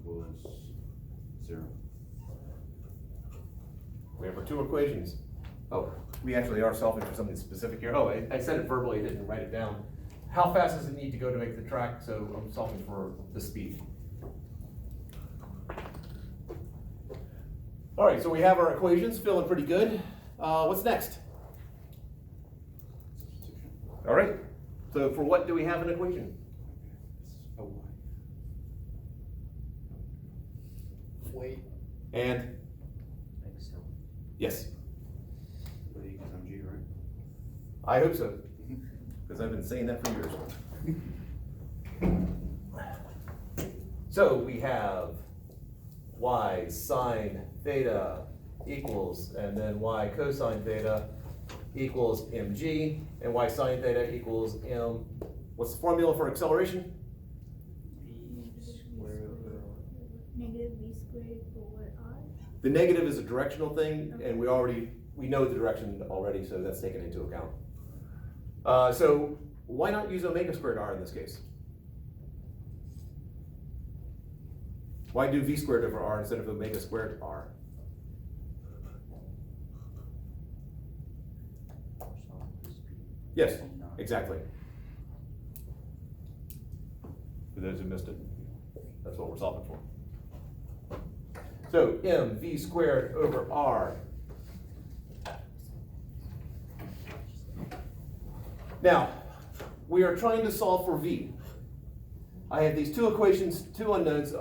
equals 0. We have our two equations. Oh, we actually are solving for something specific here. Oh, I said it verbally, I didn't write it down. How fast does it need to go to make the track? So I'm solving for the speed. All right, so we have our equations, feeling pretty good. What's next? All right, so for what do we have an equation? A y. Wait. And? Yes. But equals mg, right? I hope so, because I've been saying that for years. So we have y sine theta equals, and then y cosine theta equals mg, and y sine theta equals m. What's the formula for acceleration? Negative v squared over r. The negative is a directional thing, and we know the direction already, so that's taken into account. So why not use omega squared r in this case? Why do v squared over r instead of omega squared r? Yes, exactly. For those who missed it, that's what we're solving for. So mv squared over r. Now, we are trying to solve for v. I have these two equations, two unknowns.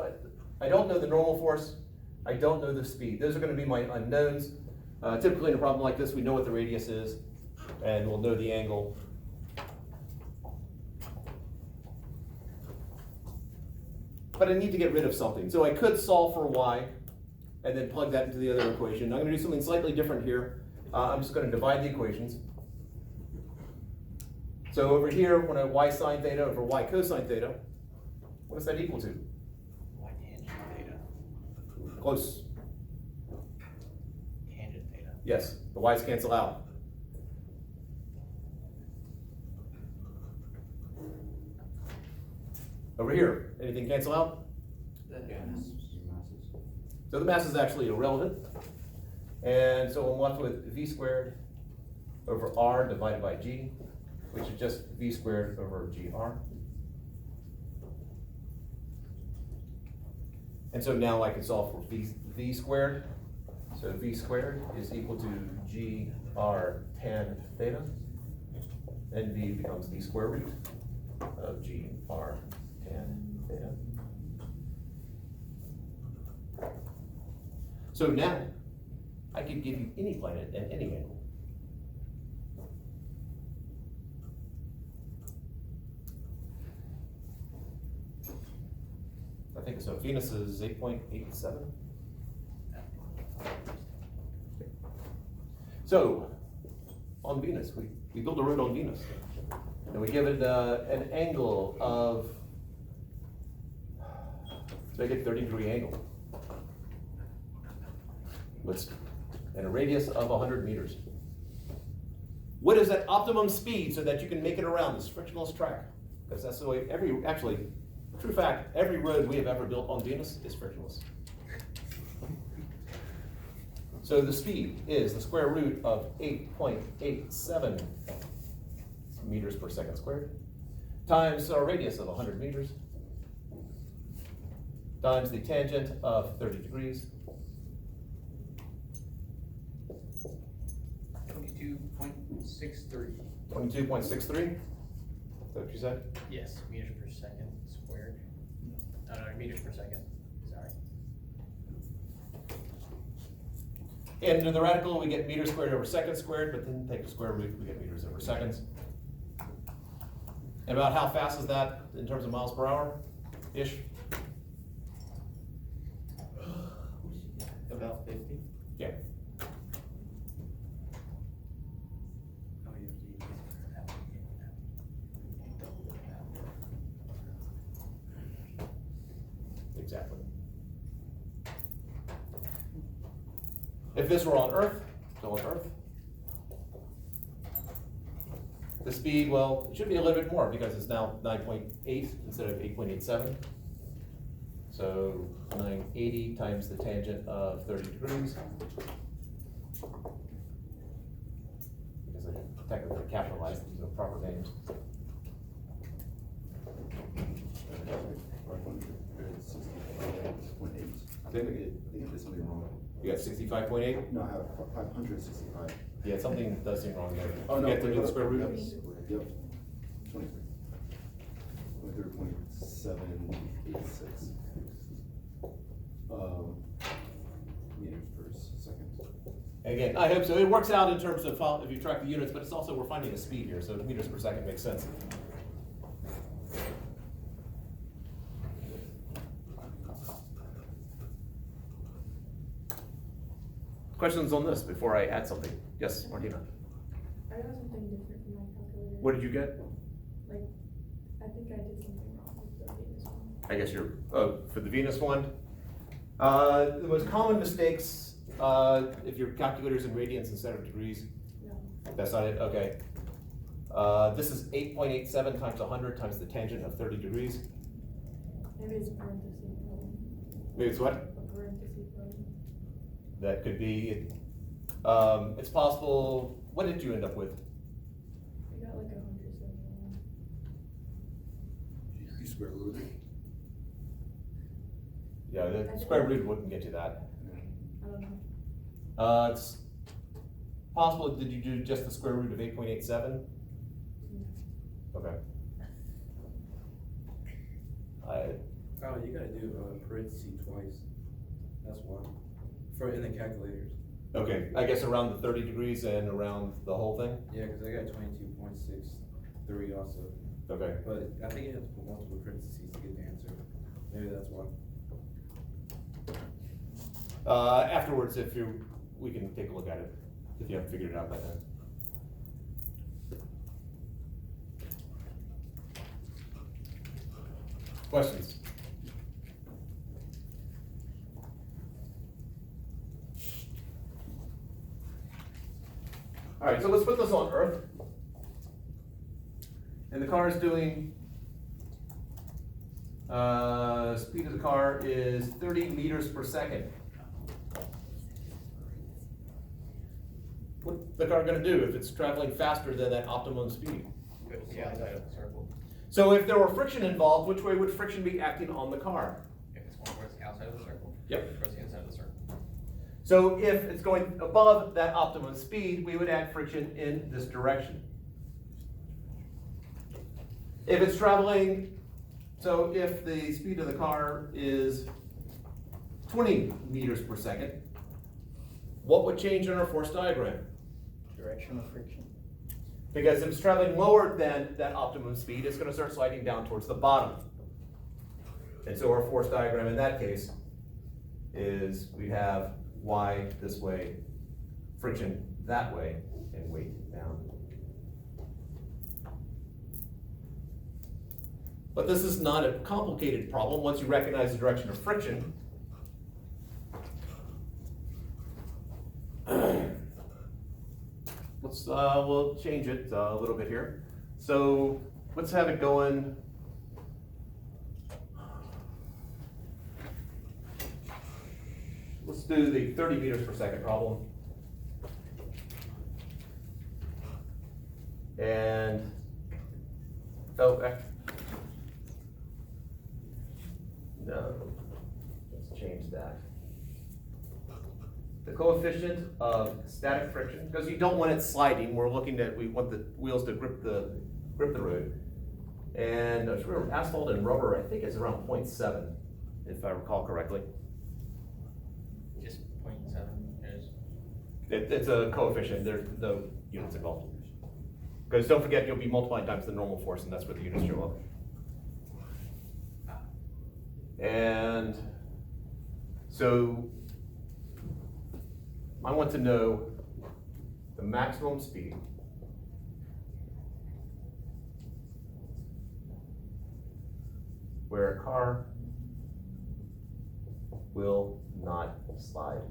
I don't know the normal force. I don't know the speed. Those are going to be my unknowns. Typically in a problem like this, we know what the radius is, and we'll know the angle. But I need to get rid of something. So I could solve for y, and then plug that into the other equation. I'm going to do something slightly different here. I'm just going to divide the equations. So over here, when I y sine theta over y cosine theta, what is that equal to? Y tangent theta. Close. Tangent theta. Yes, the y's cancel out. Over here, anything cancel out? So the mass is actually irrelevant. And so I'm left with v squared over r divided by g, which is just v squared over gr. And so now I can solve for v squared. So v squared is equal to gr tan theta. And v becomes the square root of gr tan theta. So now I could give you any planet at any angle. I think so. Venus is 8.87. So on Venus, we build a road on Venus, and we give it an angle of, let's make it a 30-degree angle. And a radius of 100 meters. What is that optimum speed so that you can make it around this frictionless track? Because that's the way true fact, every road we have ever built on Venus is frictionless. So the speed is the square root of 8.87 meters per second squared times our radius of 100 meters times the tangent of 30 degrees. 22.63. 22.63? Is that what you said? Yes, meters per second squared. No, meters per second. Sorry. And in the radical, we get meters squared over seconds squared, but then take the square root, we get meters over seconds. And about how fast is that in terms of miles per hour-ish? About 50. Yeah. Exactly. If this were on Earth, still on Earth, the speed, well, it should be a little bit more because it's now 9.8 instead of 8.87. So 980 times the tangent of 30 degrees. Because I technically capitalized, these are proper names. 565.8. I think I did something wrong. You got 65.8? No, I have 565. Yeah, something does seem wrong there. Oh, no. You have to do the square root? Yep. 23. 23.786. Meters per second. Again, I hope so. It works out in terms of how, if you track the units, but it's also, we're finding a speed here, so meters per second makes sense. Questions on this before I add something? Yes, Martina? I got something different from my calculator. What did you get? Like, I think I did something wrong with the Venus one. I guess you're, for the Venus one. The most common mistakes, if your calculator's in radians instead of degrees, No. that's not it, okay. This is 8.87 times 100 times the tangent of 30 degrees. Maybe it's a parenthesis problem. Maybe it's what? A parenthesis problem. That could be, it's possible, what did you end up with? I got like 171. You square root it? Yeah, the square root wouldn't get you that. I don't know. It's possible, did you do just the square root of 8.87? Yeah. Okay. Oh, you gotta do parentheses twice. That's why. For in the calculators. Okay, I guess around the 30 degrees and around the whole thing? Yeah, because I got 22.63 also. Okay. But I think you have to put multiple parentheses to get the answer. Maybe that's why. Afterwards, we can take a look at it, if you haven't figured it out by then. Questions? All right, so let's put this on Earth. And the car is doing, speed of the car is 30 meters per second. What's the car gonna do if it's traveling faster than that optimum speed? Go to the outside of the circle. So if there were friction involved, which way would friction be acting on the car? If it's going towards the outside of the circle. Yep. Towards the inside of the circle. So if it's going above that optimum speed, we would add friction in this direction. If it's traveling, so if the speed of the car is 20 meters per second, what would change in our force diagram? Direction of friction. Because if it's traveling lower than that optimum speed, it's gonna start sliding down towards the bottom. And so our force diagram in that case is we have y this way, friction that way, and weight down. But this is not a complicated problem once you recognize the direction of friction. We'll change it a little bit here. So let's have it going. Let's do the 30 meters per second problem. And, no, let's change that. The coefficient of static friction, because you don't want it sliding, we want the wheels to grip the road. And asphalt and rubber, I think it's around 0.7, if I recall correctly. Just 0.7 is. It's a coefficient, there's no units involved. Because don't forget, you'll be multiplying times the normal force, and that's where the units show up. And so I want to know the maximum speed where a car will not slide.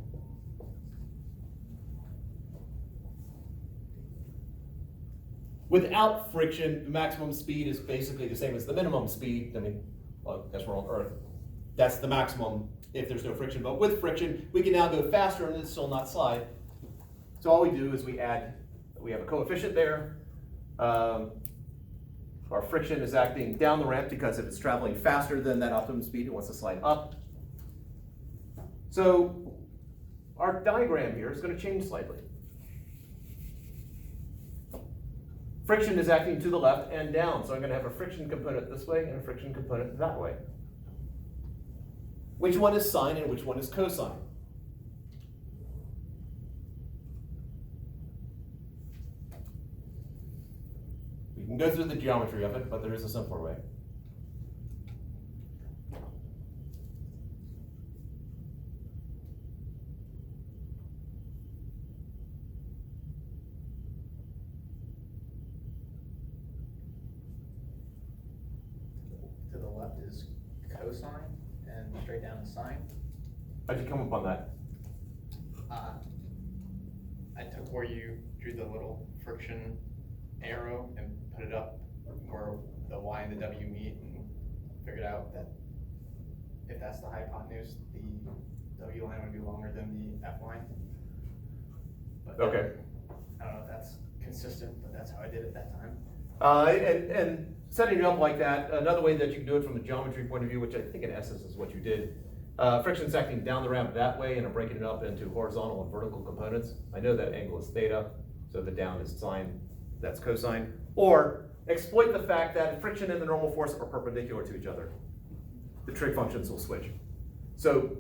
Without friction, the maximum speed is basically the same as the minimum speed. I mean, well, I guess we're on Earth. That's the maximum if there's no friction, but with friction, we can now go faster and it's still not slide. So all we do is we have a coefficient there. Our friction is acting down the ramp because if it's traveling faster than that optimum speed, it wants to slide up. So our diagram here is going to change slightly. Friction is acting to the left and down, so I'm going to have a friction component this way and a friction component that way. Which one is sine and which one is cosine? We can go through the geometry of it, but there is a simpler way. To the left is cosine and straight down is sine. How'd you come upon that? I took where you drew the little friction arrow and put it up where the Y and the W meet and figured out that if that's the hypotenuse, the W line would be longer than the F line. But Okay. I don't know if that's consistent, but that's how I did it that time. And setting it up like that, another way that you can do it from a geometry point of view, which I think in essence is what you did, friction's acting down the ramp that way and I'm breaking it up into horizontal and vertical components. I know that angle is theta, so the down is sine, that's cosine. Or exploit the fact that friction and the normal force are perpendicular to each other. The trig functions will switch. So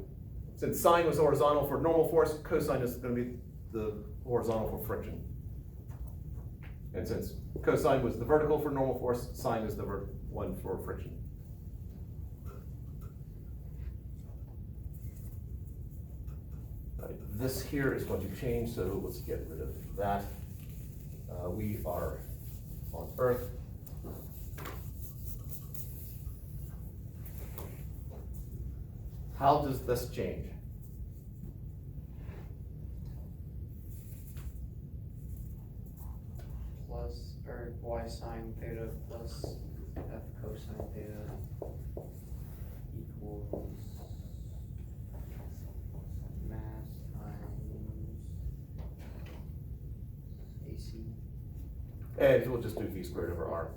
since sine was horizontal for normal force, cosine is going to be the horizontal for friction. And since cosine was the vertical for normal force, sine is the one for friction. Right, this here is going to change, so let's get rid of that. We are on Earth. How does this change? Plus, or y sine theta plus f cosine theta equals mass times AC. And we'll just do v squared over r.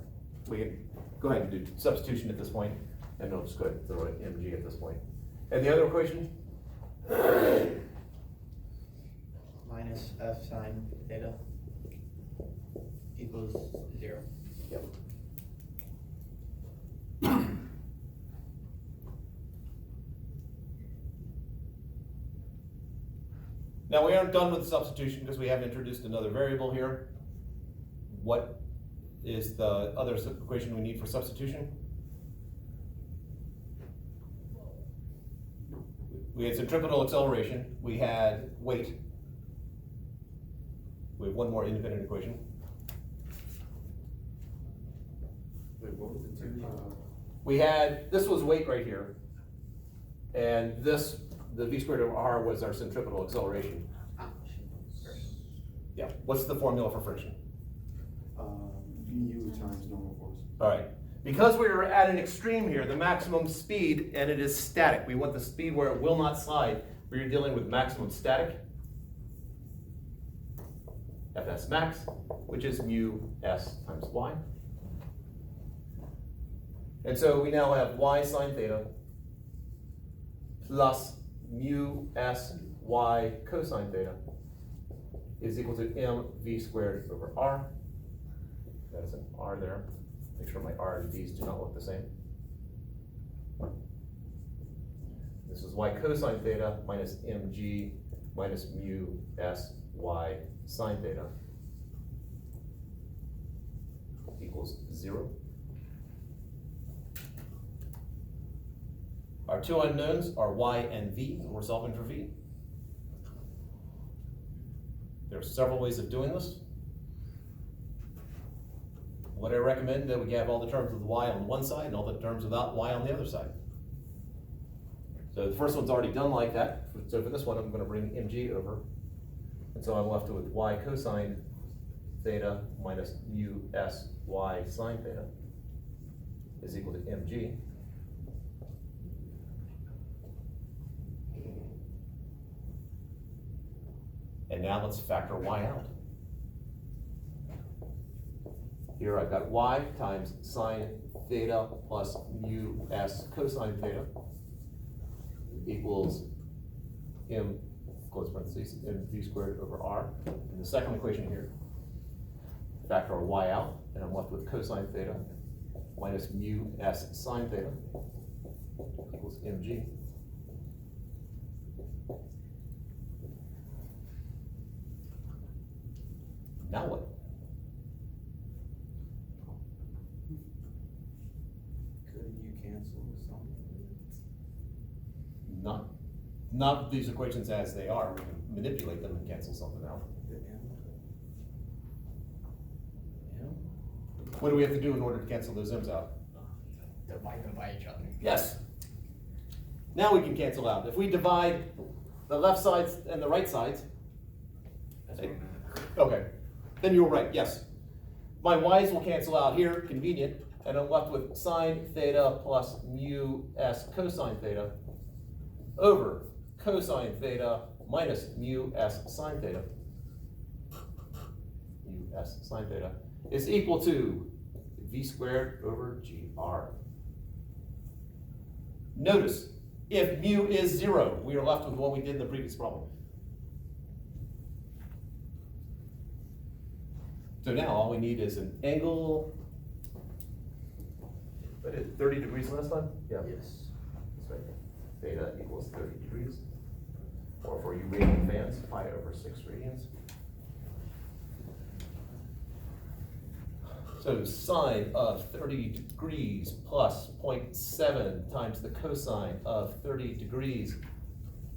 We can go ahead and do substitution at this point, and we'll just go ahead and throw in mg at this point. And the other equation? Minus f sine theta equals 0. Yep. Now we aren't done with substitution because we haven't introduced another variable here. What is the other equation we need for substitution? We had centripetal acceleration, we had weight. We have one more independent equation. Wait, what was the two? We had, this was weight right here. And this, the v squared over r was our centripetal acceleration. Yeah, what's the formula for friction? mu times normal force. All right, because we are at an extreme here, the maximum speed, and it is static. We want the speed where it will not slide. We're dealing with maximum static. Fs max, which is mu s times y. And so we now have y sine theta plus mu s y cosine theta is equal to mv squared over r. That is an r there. Make sure my r and v's do not look the same. This is y cosine theta minus mg minus mu s y sine theta equals 0. Our two unknowns are y and v, and we're solving for v. There are several ways of doing this. What I recommend that we have all the terms with y on one side and all the terms without y on the other side. So the first one's already done like that. So for this one, I'm going to bring mg over. And so I'm left with y cosine theta minus mu s y sine theta is equal to mg. And now let's factor y out. Here I've got y times sine theta plus mu s cosine theta equals m, close parentheses, mv squared over r. In the second equation here, factor y out, and I'm left with cosine theta minus mu s sine theta equals mg. Now what? Could you cancel something? Not these equations as they are. We can manipulate them and cancel something out. Yeah. What do we have to do in order to cancel those m's out? Divide them by each other. Yes. Now we can cancel out. If we divide the left sides and the right sides, That's what I meant. okay, then you were right, yes. My y's will cancel out here, convenient, and I'm left with sine theta plus mu s cosine theta over cosine theta minus mu s sine theta. Mu s sine theta is equal to v squared over gr. Notice, if mu is 0, we are left with what we did in the previous problem. So now all we need is an angle. But it's 30 degrees last time? Yeah. Yes. That's right. Theta equals 30 degrees. Or for you radian fans, pi over 6 radians. So sine of 30 degrees plus 0.7 times the cosine of 30 degrees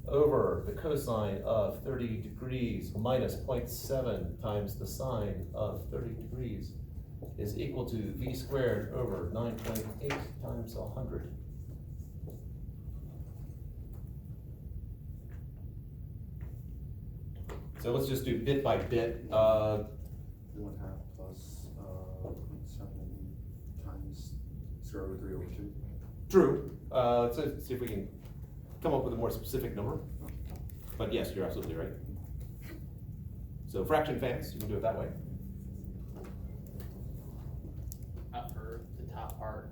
over the cosine of 30 degrees minus 0.7 times the sine of 30 degrees is equal to v squared over 9.8 times 100. So let's just do bit by bit. 1/2 plus 0.7 times 0.3/2. True. Let's see if we can come up with a more specific number. But yes, you're absolutely right. So fraction fans, you can do it that way. For the top part,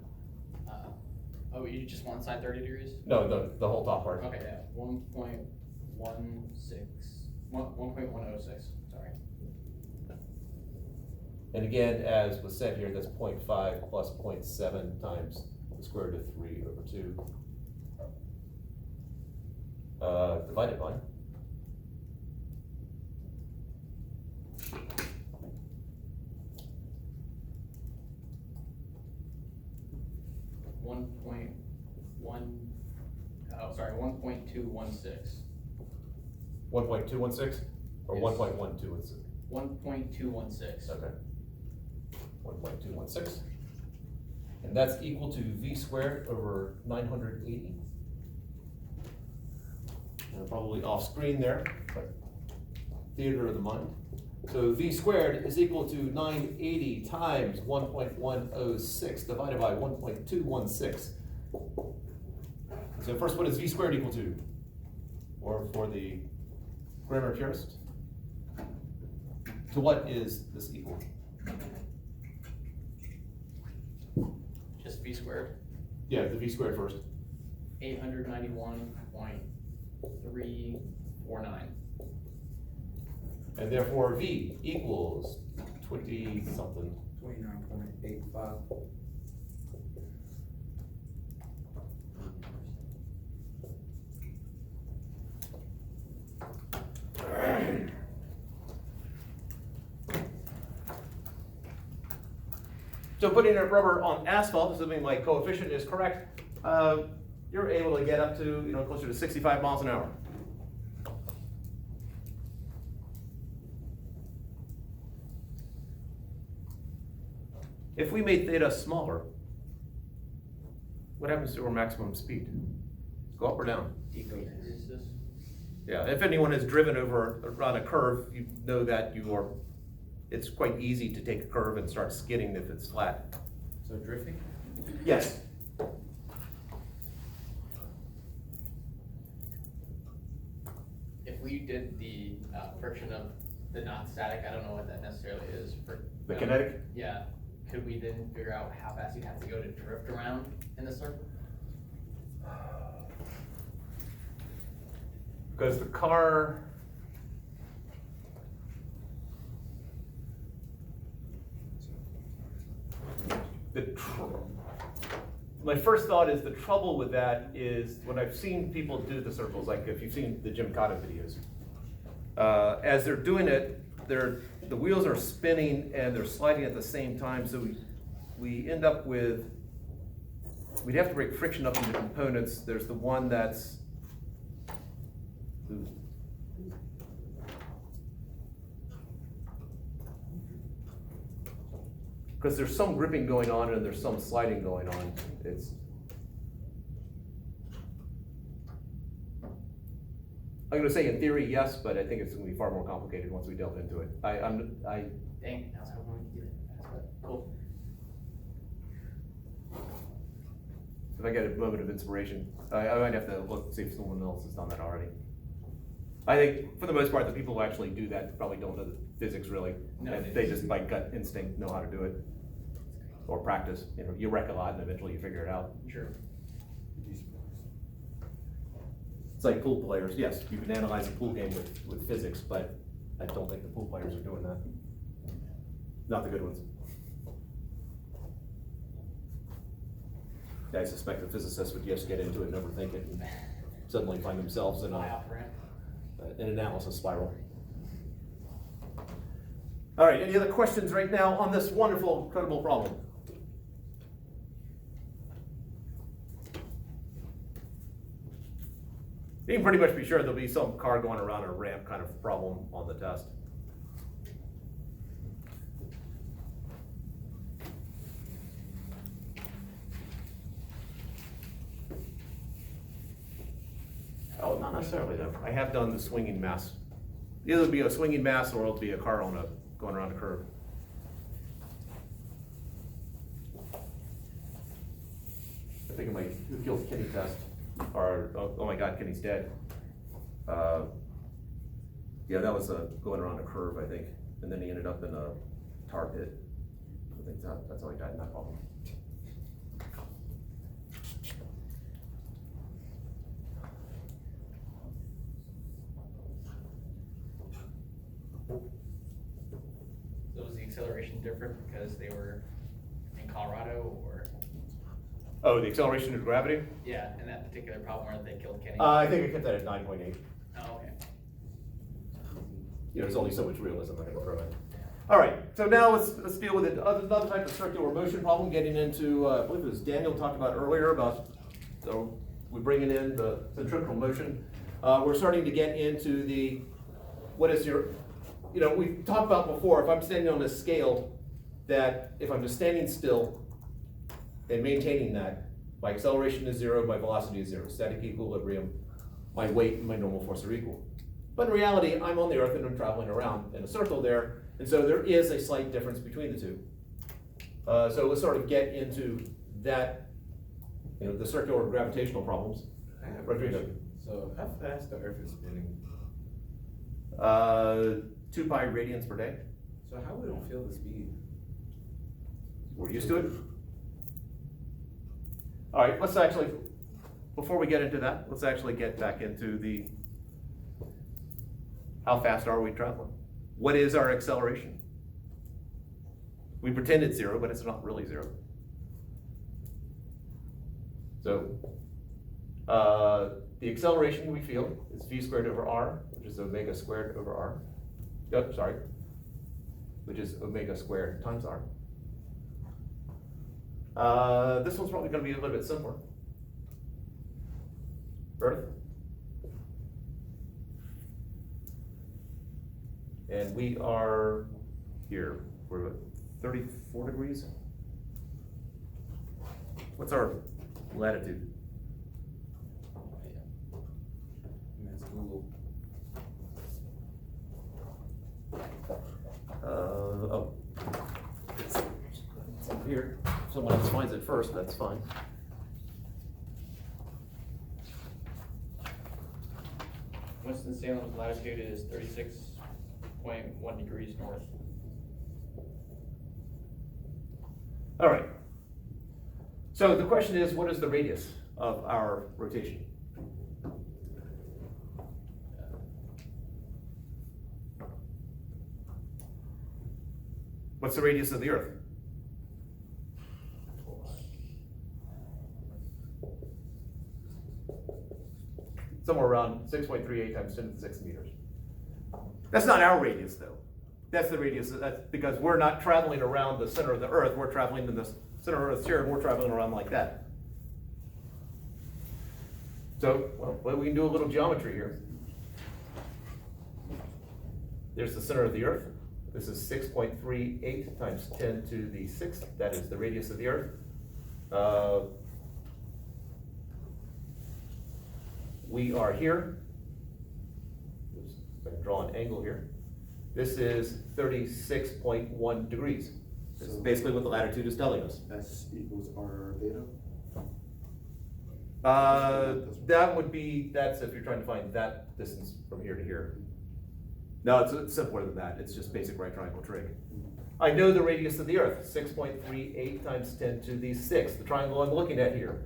oh, you just want side 30 degrees? No, the whole top part. Okay, yeah, 1.106, sorry. And again, as was said here, that's 0.5 plus 0.7 times the square root of 3 over 2. Divided by. One point one, oh, sorry, 1.216. 1.216 or Yes. 1.1216? 1.216. Okay. 1.216. And that's equal to v squared over 980. And probably off screen there, but theater of the mind. So v squared is equal to 980 times 1.106 divided by 1.216. So first, what is v squared equal to? Or for the grammar purist? To what is this equal? Just v squared, Yeah, the v squared first. 891.349. And therefore v equals 20 something. 29.85. So putting a rubber on asphalt, assuming my coefficient is correct, you're able to get up to, closer to 65 miles an hour. If we made theta smaller, what happens to our maximum speed? Go up or down? Decreases. Yeah, if anyone has driven around a curve, you know that it's quite easy to take a curve and start skidding if it's flat. So drifting? Yes. If if we did the, friction of the not static, I don't know what that necessarily is for. The kinetic? Yeah, could we then figure out how fast you'd have to go to drift around in the circle? Because the car. My first thought is the trouble with that is when I've seen people do the circles, like if you've seen the Jim Cotta videos, as they're doing it, the wheels are spinning and they're sliding at the same time, so we end up with, we'd have to break friction up into components. There's the one that's, because there's some gripping going on and there's some sliding going on. I'm gonna say in theory, yes, but I think it's gonna be far more complicated once we delve into it. Dang, I was hoping we could do that fast, but cool. If I get a moment of inspiration, I might have to look, see if someone else has done that already. I think, for the most part, the people who actually do that probably don't know the physics really. No, And they just by gut instinct know how to do it. Or practice, you wreck a lot and eventually you figure it out. Sure. It's like pool players, yes, you can analyze a pool game with physics, but I don't think the pool players are doing that. Not the good ones. I suspect the physicists would just get into it and overthink it and suddenly find themselves in an analysis spiral. All right, any other questions right now on this wonderful, incredible problem? You can pretty much be sure there'll be some car going around a ramp kind of problem on the test. Oh, not necessarily though. I have done the swinging mass. Either it'll be a swinging mass or it'll be a car going around a curve. I think of my Who Killed Kenny test, or oh my God, Kenny's dead. Yeah, that was going around a curve, I think, and then he ended up in a tar pit. I think that's how he died in that problem. So was the acceleration different because they were in Colorado, or? Oh, the acceleration of gravity? Yeah, in that particular problem where they killed Kenny? I think I kept that at 9.8. Oh, okay. There's only so much realism I can throw in. All right, so now let's deal with another type of circular motion problem, getting into, I believe it was Daniel talked about earlier about, so we're bringing in the centrifugal motion. We're starting to get into what is your, we talked about before, if I'm standing on a scale, that if I'm just standing still and maintaining that, my acceleration is 0, my velocity is 0, static equilibrium, my weight and my normal force are equal. But in reality, I'm on the earth and I'm traveling around in a circle there, and so there is a slight difference between the two. So let's sort of get into that, the circular gravitational problems. I have a Rodrigo. question. So how fast the Earth is spinning? 2 pi radians per day. So how we don't feel the speed? We're used to it. All right, let's actually, before we get into that, let's actually get back into how fast are we traveling? What is our acceleration? We pretend it's 0, but it's not really 0. So, the acceleration we feel is v squared over r, which is omega squared over r. Oh, sorry, which is omega squared times r. This one's probably going to be a little bit simpler. Earth. And we are here. We're at 34 degrees. What's our latitude? That's Google. Oh. It's up here. If someone else finds it first, that's fine. Winston-Salem's latitude is 36.1 degrees north. All right. So the question is, what is the radius of our rotation? What's the radius of the Earth? Somewhere around 6.38 times 10 to the 6 meters. That's not our radius, though. That's the radius, that's because we're not traveling around the center of the Earth, we're traveling in the center of Earth's here, and we're traveling around like that. So, well, we can do a little geometry here. There's the center of the Earth. This is 6.38 times 10 to the 6th. That is the radius of the Earth. We are here. Oops, if I can draw an angle here. This is 36.1 degrees. This is basically what the latitude is telling us. S equals R theta? That would be, that's if you're trying to find that distance from here to here. No, it's simpler than that. It's just basic right triangle trig. I know the radius of the Earth, 6.38 times 10 to the 6th. The triangle I'm looking at here.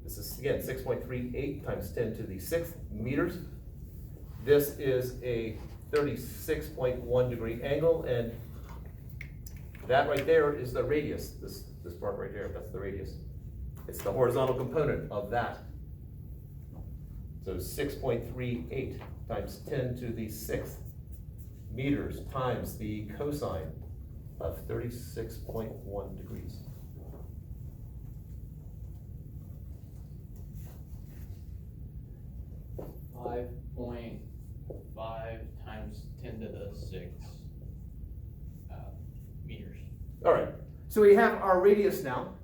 This is, again, 6.38 times 10 to the 6th meters. This is a 36.1 degree angle, and that right there is the radius. This part right there, that's the radius. It's the horizontal component of that. So 6.38 times 10 to the 6th meters times the cosine of 36.1 degrees. Five point 5 times 10 to the 6 meters. All right, so we have our radius now.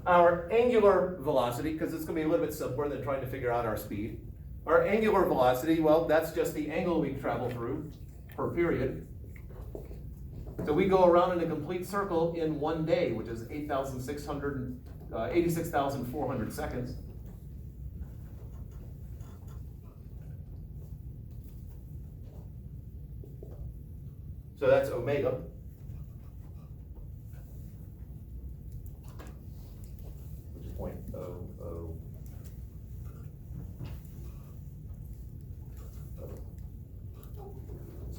Our angular velocity, because it's going to be a little bit simpler than trying to figure out our speed. Our angular velocity, well, that's just the angle we travel through per period. So we go around in a complete circle in 1 day, which is 86,400 seconds. So that's omega. Which is 0.00.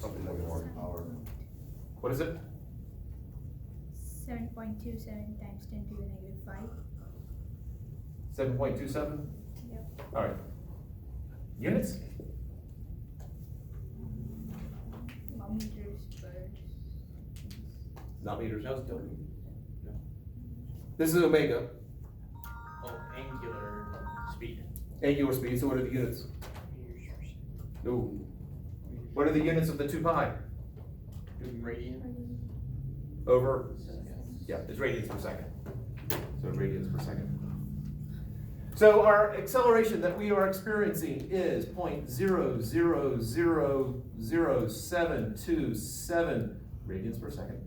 Something like more power. What is it? 7.27 times 10 to the negative 5. 7.27? Yep. All right. Units? Meters per. Not meters. That was W. This is omega. Oh, angular speed. Angular speed, so what are the units? Meters per second. No. What are the units of the 2 pi? Radian. Over, yeah, it's radians per second. So radians per second. So our acceleration that we are experiencing is 0.000727 radians per second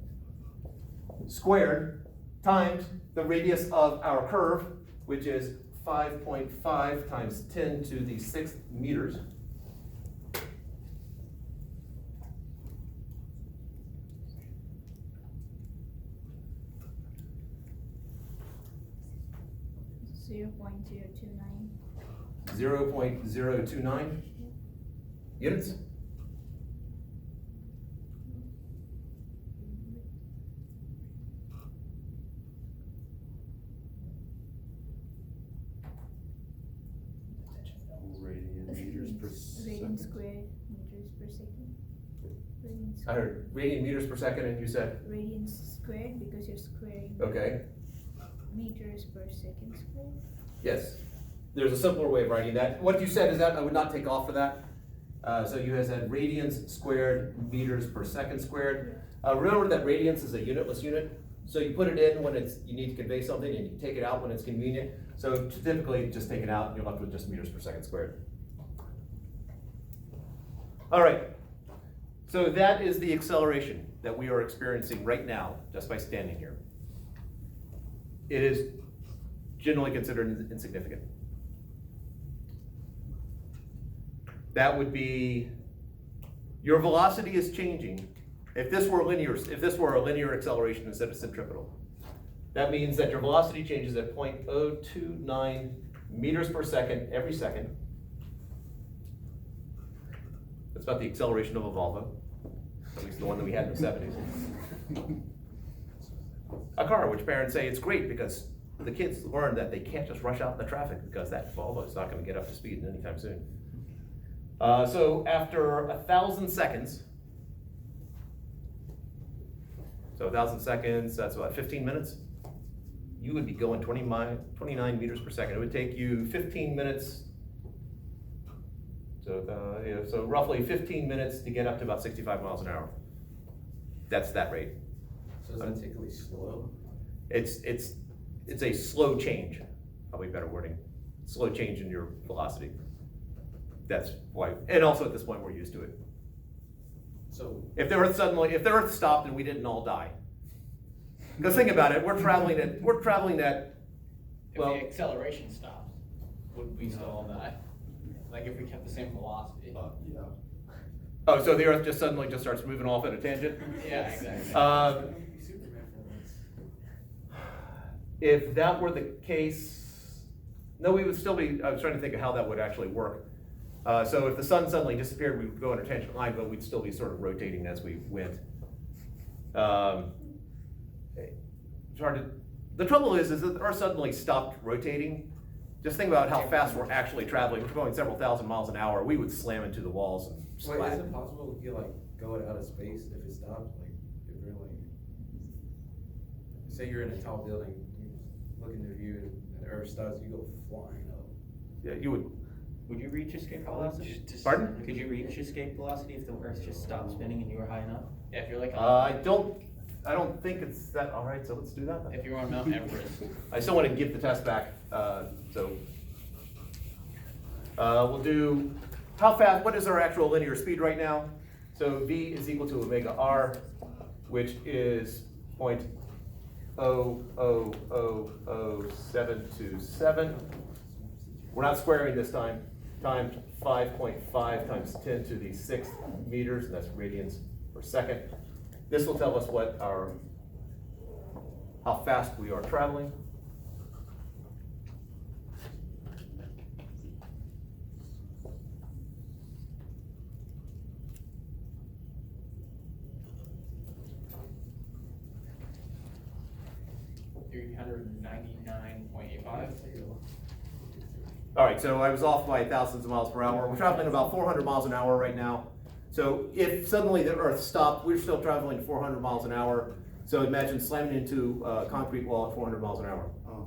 squared times the radius of our curve, which is 5.5 times 10 to the 6th meters. .029. 0.029 units. Radian meters per Radian second. squared meters per second. I heard radian meters per second, and you said, Radians squared because you're squaring okay, meters per second squared. yes. There's a simpler way of writing that. What you said is that I would not take off for that. So you had said radians squared meters per second squared. Remember that radians is a unitless unit. So you put it in when you need to convey something, and you take it out when it's convenient. So typically just take it out and you're left with just meters per second squared. All right, so that is the acceleration that we are experiencing right now just by standing here. It is generally considered insignificant. that would be, your velocity is changing. If this were a linear acceleration instead of centripetal, that means that your velocity changes at 0.029 meters per second every second. That's about the acceleration of a Volvo, at least the one that we had in the 70s. A car, which parents say it's great because the kids learn that they can't just rush out in the traffic because that Volvo is not going to get up to speed anytime soon. So after 1,000 seconds, so 1,000 seconds, that's about 15 minutes, you would be going 29 meters per second. It would take you 15 minutes, so roughly 15 minutes to get up to about 65 miles an hour. That's that rate. So is that typically slow? It's a slow change, probably better wording. Slow change in your velocity. That's why, and also at this point we're used to it. So, If the Earth stopped and we didn't all die. Because think about it, we're traveling at, If well, the acceleration stops, would we still all die? Like if we kept the same velocity? Yeah. oh, so the Earth just suddenly just starts moving off at a tangent? Yeah, exactly. If that were the case, no, we would still be, I was trying to think of how that would actually work. So if the sun suddenly disappeared, we would go on a tangent line, but we'd still be sort of rotating as we went. It's hard to, the trouble is that the Earth suddenly stopped rotating. Just think about how fast we're actually traveling. We're going several thousand miles an hour. We would slam into the walls and wait, is splat. it possible if you like go out of space if it stops? Like, if you're like, say you're in a tall building, you look in the view and the Earth stops, you go flying up. Yeah, you would. Would you reach escape velocity? Pardon? Could you reach escape velocity if the Earth just stopped spinning and you were high enough? Yeah, if you're like, I don't think it's that, all right, so let's do that then. if you're on Mount Everest, I still want to give the test back, we'll do, how fast, what is our actual linear speed right now? So V is equal to omega R, which is 0.000727. We're not squaring this time, times 5.5 times 10 to the 6th meters, and that's radians per second. This will tell us how fast we are traveling. $399.85. All right, so I was off by thousands of miles per hour. We're traveling about 400 miles an hour right now. So if suddenly the Earth stopped, we're still traveling 400 miles an hour. So imagine slamming into a concrete wall at 400 miles an hour. Oh.